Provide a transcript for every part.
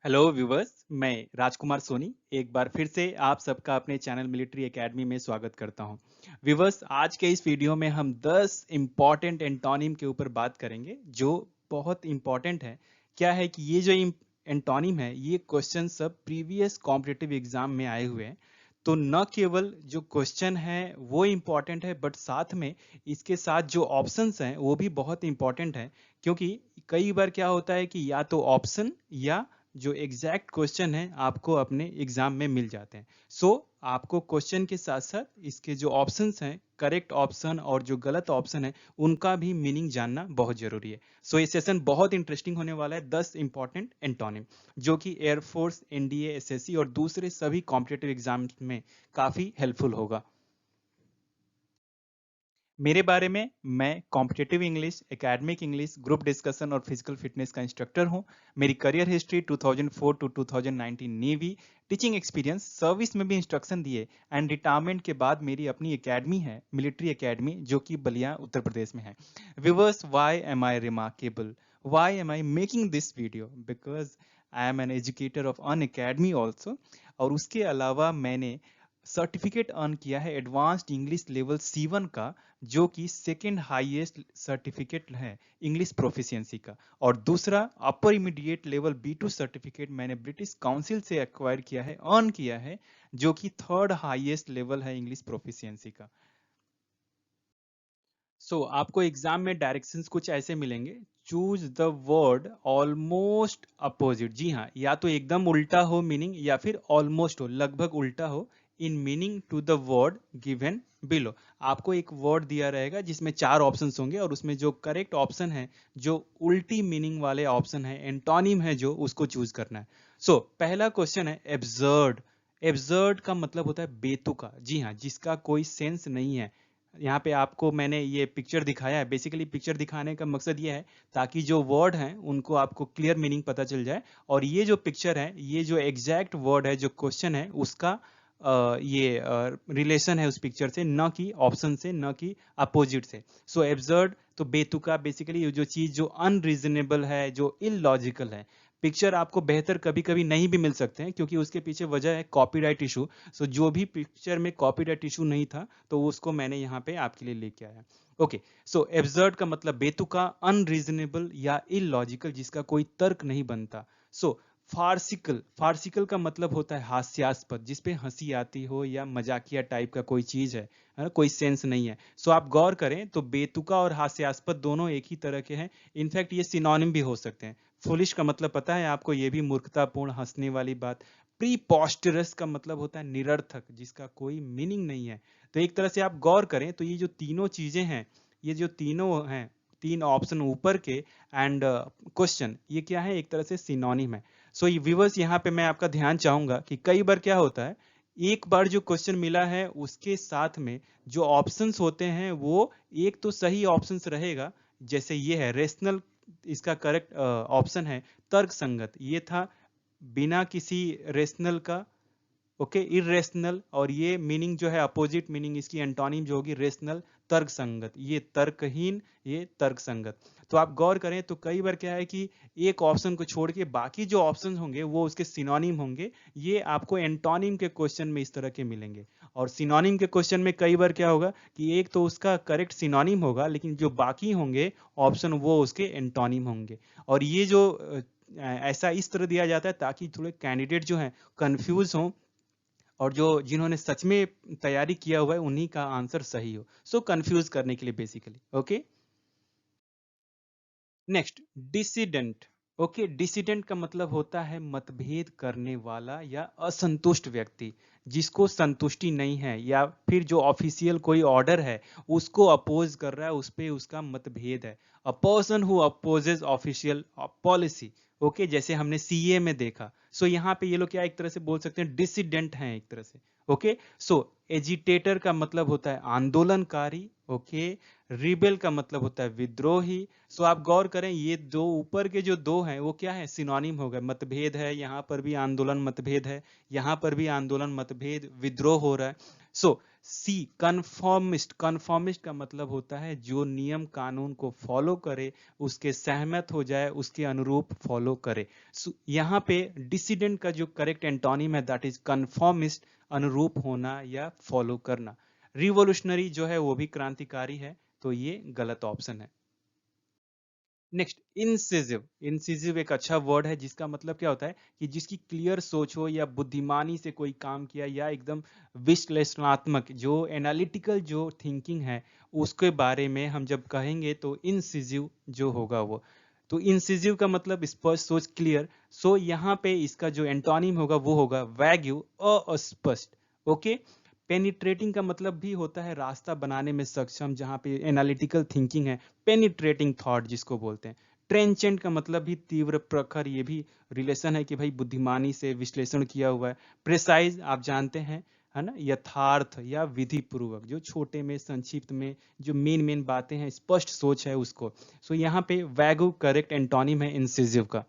Hello viewers, मैं राजकुमार सोनी एक बार फिर से आप सबका अपने चैनल मिलिट्री एकेडमी में स्वागत करता हूं। व्यूवर्स, आज के इस वीडियो में हम 10 इम्पॉर्टेंट एंटोनिम के ऊपर बात करेंगे जो बहुत इम्पॉर्टेंट है। क्या है कि ये जो एंटोनिम है ये क्वेश्चन सब प्रीवियस कॉम्पिटिटिव एग्जाम में आए हुए हैं। तो न केवल जो क्वेश्चन है वो इम्पॉर्टेंट है, बट साथ में इसके साथ जो ऑप्शंस हैं वो भी बहुत इम्पॉर्टेंट है। क्योंकि कई बार क्या होता है कि या तो ऑप्शन या जो एग्जैक्ट क्वेश्चन है आपको अपने एग्जाम में मिल जाते हैं। सो आपको क्वेश्चन के साथ साथ इसके जो ऑप्शंस हैं, करेक्ट ऑप्शन और जो गलत ऑप्शन है, उनका भी मीनिंग जानना बहुत जरूरी है। सो ये सेशन बहुत इंटरेस्टिंग होने वाला है। 10 इंपॉर्टेंट एंटोनिम जो कि एयरफोर्स, एनडीए, एसएससी और दूसरे सभी कॉम्पिटेटिव एग्जाम्स में काफी हेल्पफुल होगा। मेरे बारे में, मैं competitive English, academic English, group discussion और फिजिकल फिटनेस का इंस्ट्रक्टर हूं। मेरी career history 2004 to 2019 navy, teaching experience, service में भी इंस्ट्रक्शन दिए एंड रिटायरमेंट के बाद मेरी अपनी एकेडमी है, मिलिट्री एकेडमी, जो कि बलिया उत्तर प्रदेश में है। Viewers, why am I remarkable, why am I making this video? Because I am an educator of an academy also. और उसके अलावा मैंने सर्टिफिकेट अर्न किया है एडवांस्ड इंग्लिश लेवल C1 का, जो कि सेकेंड हाईएस्ट सर्टिफिकेट है इंग्लिश प्रोफिशिएंसी का। और दूसरा अपर इमीडिएट लेवल B2 सर्टिफिकेट मैंने ब्रिटिश काउंसिल से एक्वायर किया है, अर्न किया है, जो कि थर्ड हाईएस्ट लेवल है इंग्लिश प्रोफिशिएंसी का। आपको एग्जाम में डायरेक्शंस कुछ ऐसे मिलेंगे। Choose the word almost opposite. जी हाँ, या तो एकदम उल्टा हो मीनिंग, या फिर ऑलमोस्ट हो, लगभग उल्टा हो in meaning to the word given below. आपको एक वर्ड दिया रहेगा जिसमें 4 ऑप्शंस होंगे और उसमें जो करेक्ट ऑप्शन है, जो उल्टी मीनिंग वाले ऑप्शन है, एंटोनिम है, जो उसको चूज करना है। पहला क्वेश्चन है एब्सर्ड। एब्सर्ड का मतलब होता है बेतुका। जी हाँ, जिसका कोई सेंस नहीं है। यहाँ पे आपको मैंने ये पिक्चर दिखाया है। बेसिकली पिक्चर दिखाने का मकसद ये है ताकि जो वर्ड हैं उनको आपको क्लियर मीनिंग पता चल जाए। और ये जो पिक्चर है, ये जो एग्जैक्ट वर्ड है, जो क्वेश्चन है, उसका ये रिलेशन है उस पिक्चर से, न कि ऑप्शन से, न कि अपोजिट से। एब्सर्ड तो बेतुका, बेसिकली जो चीज जो अनरीजनेबल है, जो इलॉजिकल है। पिक्चर आपको बेहतर कभी कभी नहीं भी मिल सकते हैं, क्योंकि उसके पीछे वजह है कॉपीराइट इशू। जो भी पिक्चर में कॉपीराइट इशू नहीं था, तो उसको मैंने यहाँ पे आपके लिए लेके आया। ओके, एब्सर्ड का मतलब बेतुका, अनरीजनेबल या इलॉजिकल, जिसका कोई तर्क नहीं बनता। फार्सिकल, फार्सिकल का मतलब होता है हास्यास्पद, जिसपे हंसी आती हो या मजाकिया टाइप का कोई चीज है ना, कोई सेंस नहीं है। आप गौर करें तो बेतुका और हास्यास्पद दोनों एक ही तरह के हैं। इनफैक्ट ये सिनोनिम भी हो सकते हैं। फुलिश का मतलब पता है आपको? ये भी मूर्खतापूर्ण, हंसने वाली बात। प्रीपोस्टरस का मतलब होता है निरर्थक, जिसका कोई मीनिंग नहीं है। तो एक तरह से आप गौर करें तो ये जो तीनों चीजें हैं, ये जो तीनों हैं, तीन ऑप्शन ऊपर के एंड क्वेश्चन, ये क्या है? एक तरह से सिनोनिम है। ये व्यूवर्स, यहाँ पे मैं आपका ध्यान चाहूंगा कि कई बार क्या होता है, एक बार जो क्वेश्चन मिला है उसके साथ में जो ऑप्शंस होते हैं, वो एक तो सही ऑप्शंस रहेगा। जैसे ये है रेशनल, इसका करेक्ट ऑप्शन है तर्क संगत, ये था बिना किसी रेशनल का। Okay, irrational. और ये मीनिंग जो है अपोजिट मीनिंग, इसकी एंटोनिम जो होगी रेशनल, तर्क संगत। ये तर्कहीन, ये तर्क संगत। तो आप गौर करें तो कई बार क्या है कि एक ऑप्शन को छोड़ के बाकी जो ऑप्शन होंगे वो उसके सिनोनिम होंगे। ये आपको एंटोनिम के क्वेश्चन में इस तरह के मिलेंगे। और सिनोनिम के क्वेश्चन में कई बार क्या होगा कि एक तो उसका करेक्ट सिनोनिम होगा, लेकिन जो बाकी होंगे ऑप्शन, वो उसके एंटोनिम होंगे। और ये जो ऐसा इस तरह दिया जाता है ताकि थोड़े कैंडिडेट जो हैं कंफ्यूज हों, और जो जिन्होंने सच में तैयारी किया हुआ है उन्हीं का आंसर सही हो। कंफ्यूज करने के लिए basically. Okay, next, dissident. Okay, dissident का मतलब होता है मतभेद करने वाला या असंतुष्ट व्यक्ति, जिसको संतुष्टि नहीं है, या फिर जो ऑफिशियल कोई ऑर्डर है उसको अपोज कर रहा है, उस पे उसका मतभेद है। A person who opposes official policy. Okay, जैसे हमने सीए में देखा। यहाँ पे ये लोग क्या एक तरह से बोल सकते हैं, डिसिडेंट हैं एक तरह से। ओके, एजिटेटर का मतलब होता है आंदोलनकारी। ओके, रिबेल का मतलब होता है विद्रोही। आप गौर करें, ये दो ऊपर के जो दो हैं वो क्या है? सिनोनिम हो गए। मतभेद है, यहाँ पर भी आंदोलन, मतभेद है, यहाँ पर भी आंदोलन, मतभेद, विद्रोह हो रहा है। सी कन्फॉर्मिस्ट, कन्फॉर्मिस्ट का मतलब होता है जो नियम कानून को फॉलो करे, उसके सहमत हो जाए, उसके अनुरूप फॉलो करे। यहाँ पे डिसिडेंट का जो करेक्ट एंटोनिम है दैट इज कन्फॉर्मिस्ट, अनुरूप होना या फॉलो करना। रिवोल्यूशनरी जो है वो भी क्रांतिकारी है, तो ये गलत ऑप्शन है। नेक्स्ट, इंसिसिव। इंसिसिव एक अच्छा वर्ड है जिसका मतलब क्या होता है कि जिसकी क्लियर सोच हो या बुद्धिमानी से कोई काम किया या एकदम विश्लेषणात्मक, जो एनालिटिकल जो थिंकिंग है उसके बारे में हम जब कहेंगे तो इंसिसिव जो होगा वो। तो इंसिसिव का मतलब स्पष्ट सोच, क्लियर। सो यहाँ पे इसका जो एंटोनिम होगा वो होगा वैग्यू, अस्पष्ट। ओके। पेनिट्रेटिंग का मतलब भी होता है रास्ता बनाने में सक्षम, जहां पे एनालिटिकल थिंकिंग है, पेनिट्रेटिंग थॉट जिसको बोलते हैं। ट्रेंचेंट का मतलब भी तीव्र, प्रखर, ये भी रिलेशन है कि भाई बुद्धिमानी से विश्लेषण किया हुआ है। प्रिसाइज आप जानते हैं, है ना, यथार्थ या विधि पूर्वक, जो छोटे में संक्षिप्त में जो मेन मेन बातें हैं, स्पष्ट सोच है उसको। सो यहाँ पे वैगु करेक्ट एंटोनिम है इंसिसिव का।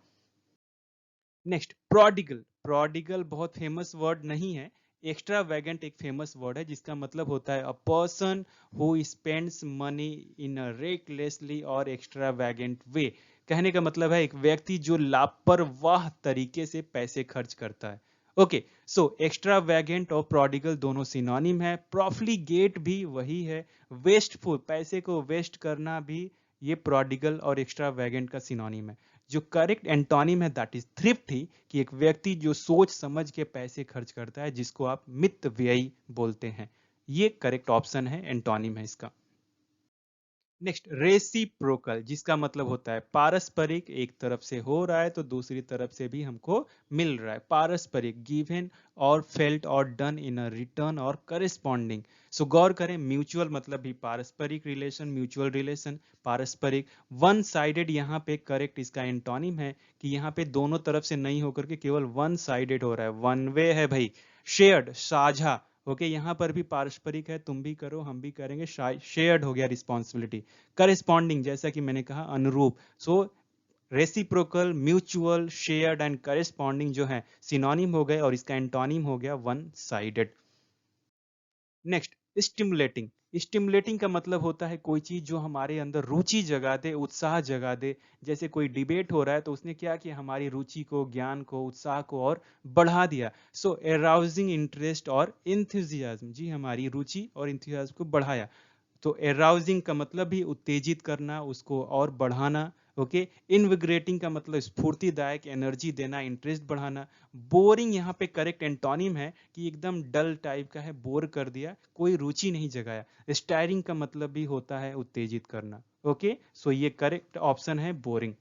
Next, prodigal. प्रोडिगल बहुत फेमस वर्ड नहीं है। एक्स्ट्रा वैगेंट एक फेमस वर्ड है जिसका मतलब होता है a person who spends money in a recklessly और एक्स्ट्रा वैगेंट वे। कहने का मतलब है एक व्यक्ति जो लापरवाह तरीके से पैसे खर्च करता है। ओके, सो एक्स्ट्रा वैगेंट और प्रोडिगल दोनों सिनोनिम है। प्रॉफिलिगेट भी वही है, वेस्टफुल, पैसे को वेस्ट करना भी ये प्रोडिगल और एक्स्ट्रा वैगेंट का सिनोनिम है। जो करेक्ट एंटोनिम है दैट इज थ्रिफ्टी, कि एक व्यक्ति जो सोच समझ के पैसे खर्च करता है, जिसको आप मित व्ययी बोलते हैं। ये करेक्ट ऑप्शन है, एंटोनिम है इसका। नेक्स्ट, रेसिप्रोकल, जिसका मतलब होता है पारस्परिक, एक तरफ से हो रहा है तो दूसरी तरफ से भी हमको मिल रहा है। पारस्परिक, गिवन और फेल्ट और डन इन अ रिटर्न और करेस्पॉन्डिंग। सो गौर करें, म्यूचुअल मतलब भी पारस्परिक रिलेशन, म्यूचुअल रिलेशन, पारस्परिक। वन साइडेड यहाँ पे करेक्ट इसका एंटोनिम है कि यहाँ पे दोनों तरफ से नहीं होकर के केवल वन साइडेड हो रहा है, वन वे है भाई। शेयर्ड, साझा। ओके, यहाँ पर भी पारस्परिक है, तुम भी करो हम भी करेंगे, शेयर्ड हो गया रिस्पॉन्सिबिलिटी। करेस्पॉन्डिंग, जैसा कि मैंने कहा, अनुरूप। So reciprocal, mutual, shared and corresponding जो है सिनोनिम हो गए और इसका एंटोनिम हो गया one sided. Next, stimulating. Stimulating का मतलब होता है कोई चीज जो हमारे अंदर रुचि जगा दे, उत्साह जगा दे। जैसे कोई डिबेट हो रहा है तो उसने क्या किया, हमारी रुचि को, ज्ञान को, उत्साह को और बढ़ा दिया। सो एराउजिंग इंटरेस्ट और इंथुजियाज्म, जी हमारी रुचि और इंथुजियाज्म को बढ़ाया। तो एराउजिंग का मतलब भी उत्तेजित करना, उसको और बढ़ाना। ओके, इनविग्रेटिंग का मतलब स्फूर्तिदायक, एनर्जी देना, इंटरेस्ट बढ़ाना। बोरिंग यहाँ पे करेक्ट एंटोनिम है कि एकदम डल टाइप का है, बोर कर दिया, कोई रुचि नहीं जगाया। स्टायरिंग का मतलब भी होता है उत्तेजित करना। ओके, सो ये करेक्ट ऑप्शन है बोरिंग।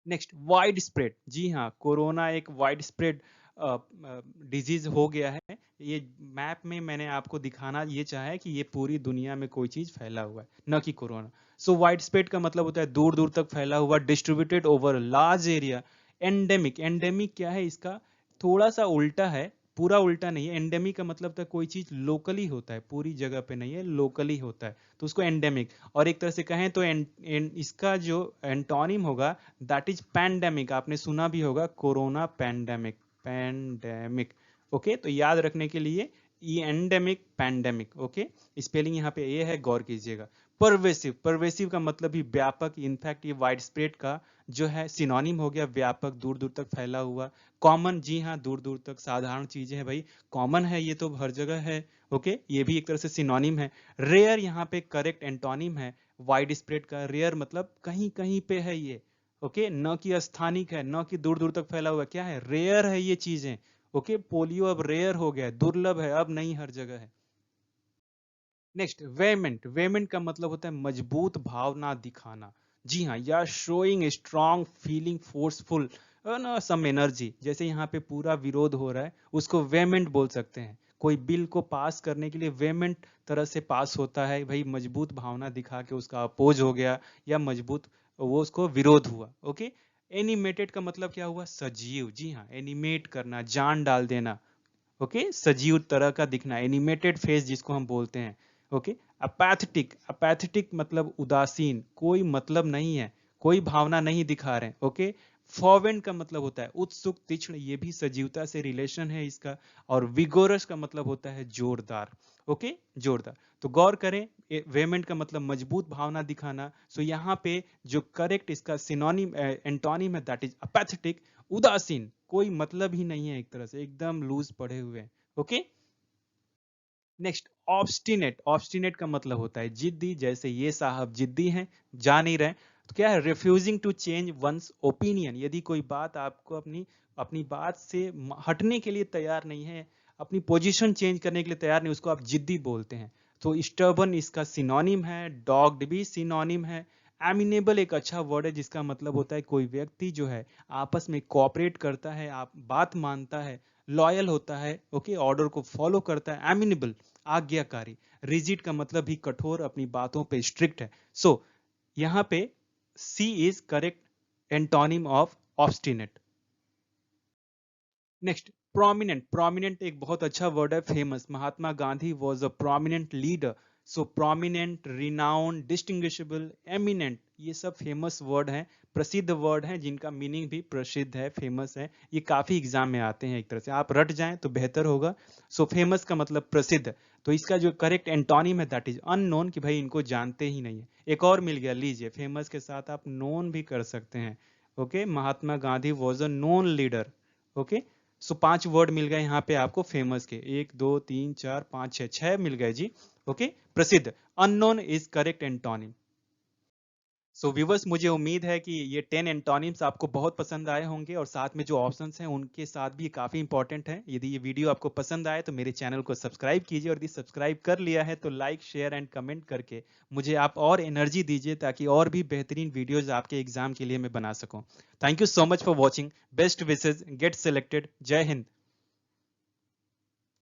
Next, wide spread. जी हाँ, कोरोना एक वाइड स्प्रेड डिजीज हो गया है। ये मैप में मैंने आपको दिखाना ये चाहा है कि ये पूरी दुनिया में कोई चीज फैला हुआ है, न कि कोरोना। सो वाइड स्प्रेड का मतलब होता है दूर दूर तक फैला हुआ, distributed over large area. Endemic, endemic क्या है इसका, थोड़ा सा उल्टा है, पूरा उल्टा नहीं है। एंडेमिक का मतलब था कोई चीज लोकली होता है, पूरी जगह पे नहीं है, लोकली होता है, तो उसको एंडेमिक। और एक तरह से कहें तो इसका जो एंटोनिम होगा दैट इज पैंडेमिक। आपने सुना भी होगा कोरोना पैंडेमिक, पैंडेमिक। ओके, तो याद रखने के लिए ये एंडेमिक, पैंडेमिक। ओके, स्पेलिंग यहाँ पे ये है, गौर कीजिएगा। परवेसिव, परवेसिव का मतलब भी व्यापक। इनफैक्ट ये वाइड स्प्रेड का जो है सिनोनिम हो गया व्यापक, दूर दूर तक फैला हुआ। कॉमन, जी हाँ, दूर दूर तक साधारण चीजें हैं भाई, कॉमन है, ये तो हर जगह है। ओके, ये भी एक तरह से सिनोनिम है। रेयर यहाँ पे करेक्ट एंटोनिम है वाइड स्प्रेड का। रेयर मतलब कहीं कहीं पे है ये। ओके, न कि स्थानिक है, न कि दूर दूर तक फैला हुआ, क्या है, रेयर है ये चीजें। ओके, पोलियो अब रेयर हो गया है, दुर्लभ है, अब नहीं हर जगह है। नेक्स्ट, वेमेंट। वेमेंट का मतलब होता है मजबूत भावना दिखाना। जी हाँ, या शोइंग स्ट्रॉन्ग फीलिंग, फोर्सफुल ना सम एनर्जी। जैसे यहाँ पे पूरा विरोध हो रहा है, उसको वेमेंट बोल सकते हैं। कोई बिल को पास करने के लिए वेमेंट तरह से पास होता है भाई, मजबूत भावना दिखा के उसका अपोज हो गया या मजबूत वो उसको विरोध हुआ। ओके, एनिमेटेड का मतलब क्या हुआ, सजीव। जी हाँ, एनिमेट करना, जान डाल देना। ओके, सजीव तरह का दिखना, एनिमेटेड फेस जिसको हम बोलते हैं। ओके, अपैथेटिक, अपैथेटिक मतलब उदासीन, कोई मतलब नहीं है, कोई भावना नहीं दिखा रहे हैं। ओके, फॉर्वेंट का मतलब होता है उत्सुक, तीक्ष्ण, ये भी सजीवता से रिलेशन है इसका। और विगोरस का मतलब होता है जोरदार। ओके, जोरदार। तो गौर करें, वेमेंट का मतलब मजबूत भावना दिखाना। सो यहाँ पे जो करेक्ट इसका सिनोनिम एंटोनिम है दैट इज अपेथेटिक, उदासीन, कोई मतलब ही नहीं है, एक तरह से एकदम लूज पड़े हुए हैं। Okay, next obstinate. ऑब्स्टिनेट का मतलब होता है जिद्दी, जैसे ये साहब जिद्दी हैं, जा नहीं रहे। तो क्या है, refusing to change one's opinion. यदि कोई बात आपको अपनी अपनी बात से हटने के लिए तैयार नहीं है, अपनी पोजीशन चेंज करने के लिए तैयार नहीं, उसको आप जिद्दी बोलते हैं। तो स्टर्बन इसका सिनोनिम है, डॉग्ड भी सिनोनिम है। एमिनेबल एक अच्छा वर्ड है जिसका मतलब होता है कोई व्यक्ति जो है आपस में कोऑपरेट करता है, आप बात मानता है, लॉयल होता है, ओके, ऑर्डर को फॉलो करता है। एमिनेबल आज्ञाकारी। रिजिड का मतलब भी कठोर, अपनी बातों पे स्ट्रिक्ट है। सो यहां पे C is correct antonym of obstinate. Next prominent. Prominent एक बहुत अच्छा वर्ड है, famous. Mahatma Gandhi was a prominent leader. So prominent, renowned, distinguishable, eminent, ये सब फेमस वर्ड हैं, प्रसिद्ध वर्ड हैं जिनका मीनिंग भी प्रसिद्ध है, फेमस है। ये काफी एग्जाम में आते हैं, एक तरह से आप रट जाएं तो बेहतर होगा। सो फेमस का मतलब प्रसिद्ध। तो इसका जो करेक्ट एंटोनिम है दैट इज अननोन, कि भाई इनको जानते ही नहीं है। एक और मिल गया, लीजिए, फेमस के साथ आप नोन भी कर सकते हैं। Okay, Mahatma Gandhi was a known leader. Okay, so 5 word मिल गए यहाँ पे आपको फेमस के, 1 2 3 4 5 6, 6 मिल गए जी। ओके, प्रसिद्ध। Unknown is correct antonym. So viewers, मुझे उम्मीद है कि ये 10 एंटोनिम्स आपको बहुत पसंद आए होंगे, और साथ में जो ऑप्शंस हैं उनके साथ भी काफी इंपॉर्टेंट हैं। यदि ये वीडियो आपको पसंद आए तो मेरे चैनल को सब्सक्राइब कीजिए, और यदि सब्सक्राइब कर लिया है तो लाइक, शेयर एंड कमेंट करके मुझे आप और एनर्जी दीजिए, ताकि और भी बेहतरीन वीडियोज आपके एग्जाम के लिए मैं बना सकूं। Thank you so much for watching. Best wishes, get selected. जय हिंद।